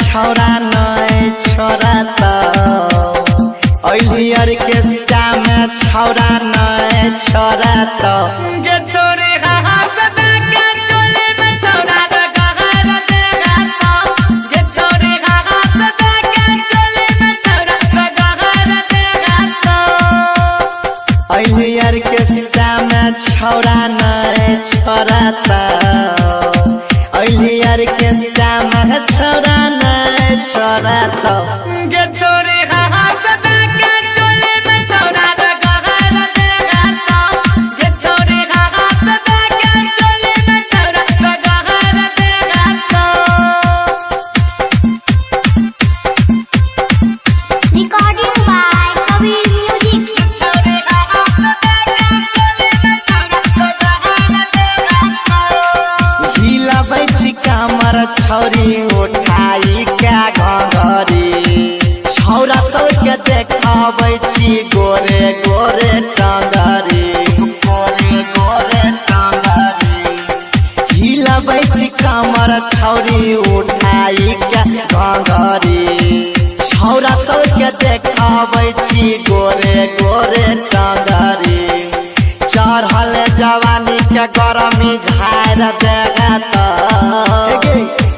छौरा नय छोरा ऑर्केस्ट्रा में छौरा नय छोरा तो गे छोरी हाथ दे के चोली में छौरा गहर देगा तो गे छोरी हाथ दे के चोली में छौरा गहर देगा तो ऑर्केस्ट्रा में छौरा नय छोरा तो ऑर्केस्ट्रा में छौरा नय छोरा तो गे छोरी हाथ दे के चोली में छौरा गहर देगा तो गे छोरी हाथ दे के चोली में छौरा गहर देगा तो Recording by Kabir Music. छोरी हाथ दे के चोली में छौरा गहर देगा तो हिलाबै छी कमर छौरी उठाई क्या घंघरी छौरा सबके देखाबै छी गोरे गोरे टांगरी गोरे गोरे टांगरी हिलाबै छी कमर छौरी उठाई क्या घंघरी छौरा सबके देखाबै छी गोरे गोरे टांगरी चढ़ल जवानी के गरमी झाड़ देगा तो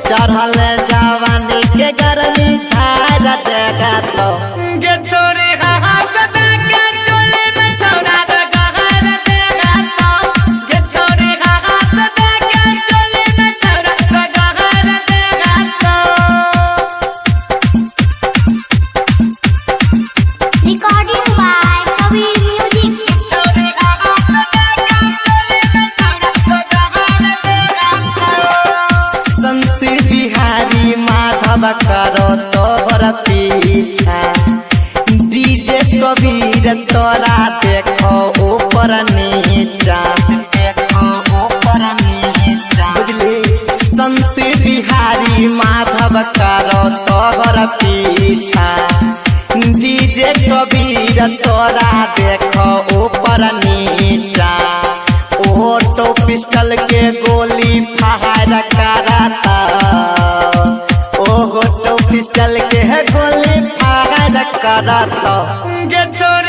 चढ़ल जवानी के गरमी झाड़ देगा तो गे छोरी हाथ दे के चोली में छौरा गहर देगा तो गे छोरी हाथ दे के चोली में छौरा गहर देगा तो Recording by Kabir Music. छोरी हाथ दे के चोली में छौरा गहर देगा तो संत बिहारी माधव करो तोहर पीछा डीजे कबीर तोरा देखो ऊपर नीचा देखो ऊपर नीचा बुझली संत बिहारी माधव करो तोहर पीछा डीजे कबीर तोरा देखो ऊपर नीचा ऑटो पिस्टल के गोली फायर कराता ऑटो पिस्टल के गोली फायर कराता गे छोरी